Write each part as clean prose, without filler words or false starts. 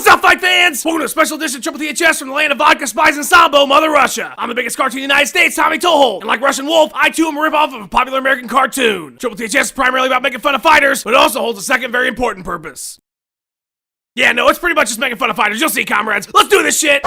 What's up, fight fans? Welcome to a special edition Triple Ttths from the land of vodka, spies, and Sambo, Mother Russia. I'm the biggest cartoon in the United States, Tommy Toehold, and like Russian Wolf, I too am a ripoff of a popular American cartoon. Triple Ttths is primarily about making fun of fighters, but it also holds a second very important purpose. Yeah, no, it's pretty much just making fun of fighters. You'll see, comrades. Let's do this shit!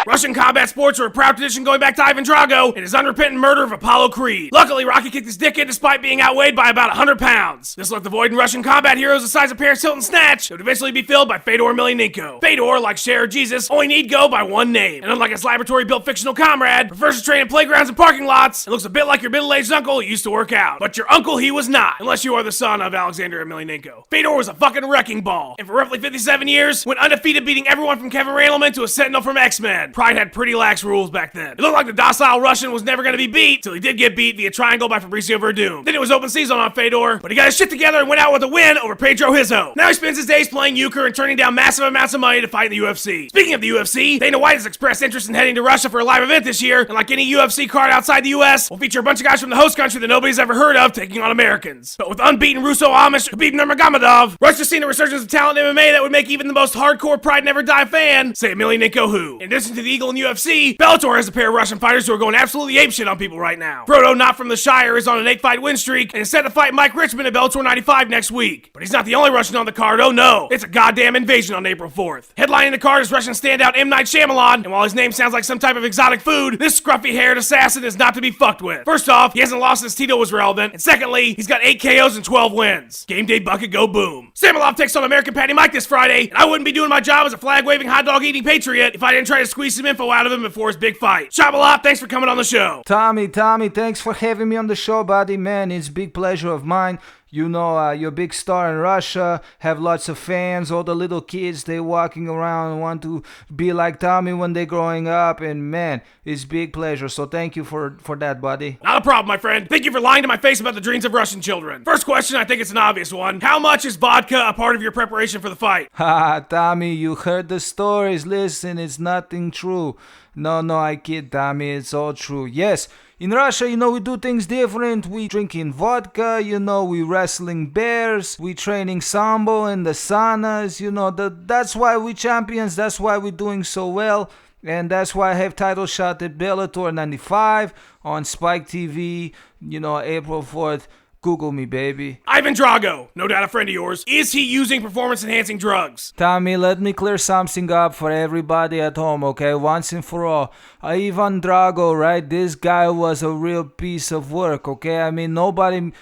Russian combat sports are a proud tradition going back to Ivan Drago and his unrepentant murder of Apollo Creed. Luckily, Rocky kicked his dick in despite being outweighed by about 100 pounds. This left the void in Russian combat heroes the size of Paris Hilton's snatch that would eventually be filled by Fedor Emelianenko. Fedor, like Cher or Jesus, only need go by one name. And unlike his laboratory-built fictional comrade, prefers to train in playgrounds and parking lots and looks a bit like your middle-aged uncle who used to work out. But your uncle he was not, unless you are the son of Alexander Emelianenko. Fedor was a fucking wrecking ball, and for roughly 57 years, went undefeated, beating everyone from Kevin Randleman to a Sentinel from X-Men. Pride had pretty lax rules back then. It looked like the docile Russian was never going to be beat till he did get beat via triangle by Fabricio Verdum. Then it was open season on Fedor, but he got his shit together and went out with a win over Pedro Hizzo. Now he spends his days playing euchre and turning down massive amounts of money to fight in the UFC. Speaking of the UFC, Dana White has expressed interest in heading to Russia for a live event this year, and like any UFC card outside the US, will feature a bunch of guys from the host country that nobody's ever heard of taking on Americans. But with unbeaten Russo-Amish Khabib Nurmagomedov, Russia's seen a resurgence of talent in MMA that would make even the most hardcore Pride Never Die fan say Emelianenko who. In addition to the Eagle in the UFC, Bellator has a pair of Russian fighters who are going absolutely apeshit on people right now. Frodo, not from the Shire, is on an 8-fight win streak and is set to fight Mike Richmond at Bellator 95 next week. But he's not the only Russian on the card, oh no. It's a goddamn invasion on April 4th. Headlining the card is Russian standout M. Night Shyamalan, and while his name sounds like some type of exotic food, this scruffy-haired assassin is not to be fucked with. First off, he hasn't lost since Tito was relevant, and secondly, he's got 8 KOs and 12 wins. Game day bucket go boom. Samalov takes on American Patty Mike this Friday, and I wouldn't be doing my job as a flag-waving, hot-dog-eating patriot if I didn't try to squeeze some info out of him before his big fight. Shabalop, thanks for coming on the show. Tommy, thanks for having me on the show, buddy. Man, it's a big pleasure of mine. You know, you're a big star in Russia, have lots of fans, all the little kids, they walking around and want to be like Tommy when they're growing up, and man, it's a big pleasure, so thank you for that, buddy. Not a problem, my friend. Thank you for lying to my face about the dreams of Russian children. First question, I think it's an obvious one. How much is vodka a part of your preparation for the fight? Ha, Tommy, you heard the stories. Listen, it's nothing true. No, I kid, Tommy, it's all true. Yes, in Russia, you know, we do things different. We drinking vodka, you know, we wrestling bears, we training Sambo in the saunas, you know, that's why we champions, that's why we doing so well. And that's why I have title shot at Bellator 95 on Spike TV, you know, April 4th. Google me, baby. Ivan Drago, no doubt a friend of yours. Is he using performance-enhancing drugs? Tommy, let me clear something up for everybody at home, okay? Once and for all. Ivan Drago, right? This guy was a real piece of work, okay? I mean, nobody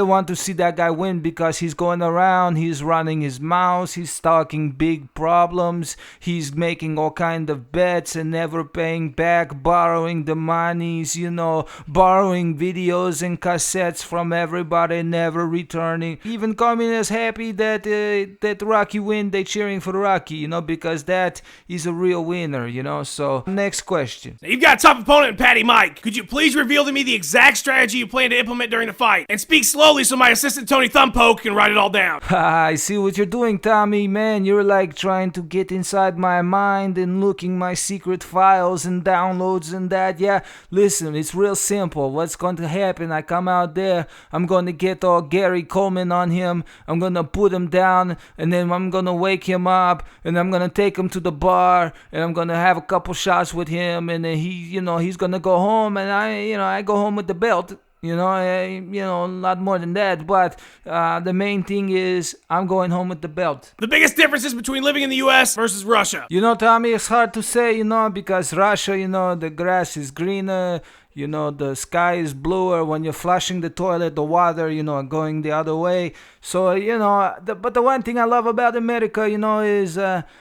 want to see that guy win because he's going around, he's running his mouth, he's talking big problems, he's making all kind of bets and never paying back, borrowing the monies, you know, borrowing videos and cassettes from everybody, never returning. Even communists happy that Rocky win, they cheering for Rocky, you know, because that is a real winner, you know. So, next question. Now, you've got a tough opponent in Patty Mike. Could you please reveal to me the exact strategy you plan to implement during the fight? And speak slowly so my assistant Tony Thumbpoke can write it all down. I see what you're doing, Tommy. Man, you're like trying to get inside my mind and looking my secret files and downloads and that. Yeah, listen, it's real simple. What's going to happen? I come out there, I'm going to get all Gary Coleman on him, I'm going to put him down, and then I'm going to wake him up, and I'm going to take him to the bar, and I'm going to have a couple shots with him, and then he's going to go home, and I go home with the belt. You know, a lot more than that, but the main thing is I'm going home with the belt. The biggest differences between living in the US versus Russia. You know, Tommy, it's hard to say, you know, because Russia, you know, the grass is greener, you know, the sky is bluer. When you're flushing the toilet, the water, you know, going the other way. So, you know, but the one thing I love about America, you know, is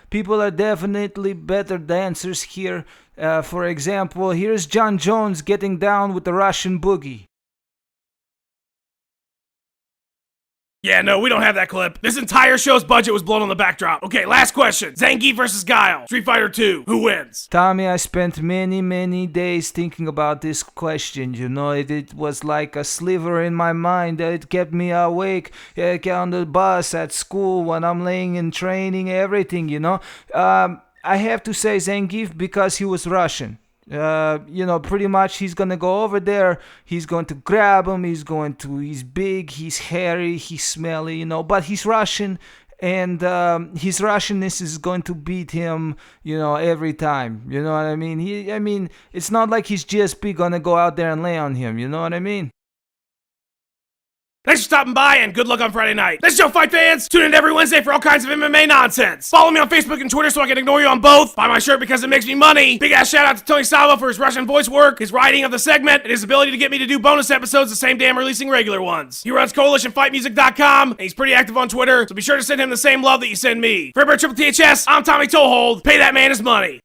people are definitely better dancers here. For example, here's John Jones getting down with the Russian boogie. Yeah, no, we don't have that clip. This entire show's budget was blown on the backdrop. Okay, last question. Zangief versus Guile. Street Fighter 2. Who wins? Tommy, I spent many days thinking about this question, you know. It was like a sliver in my mind. It kept me awake on the bus, at school, when I'm laying in training, everything, you know. I have to say Zangief because he was Russian. Pretty much he's gonna go over there, he's going to grab him, he's big, he's hairy, he's smelly, but he's Russian, and his Russianness is going to beat him, every time. You know what I mean? I mean, it's not like his GSP gonna go out there and lay on him. You know what I mean? Thanks for stopping by, and good luck on Friday night. This show, Fight Fans. Tune in every Wednesday for all kinds of MMA nonsense. Follow me on Facebook and Twitter so I can ignore you on both. Buy my shirt because it makes me money. Big ass shout out to Tony Salvo for his Russian voice work, his writing of the segment, and his ability to get me to do bonus episodes the same day I'm releasing regular ones. He runs CoalitionFightMusic.com, and he's pretty active on Twitter, so be sure to send him the same love that you send me. For Triple Ttths, I'm Tommy Toehold. Pay that man his money.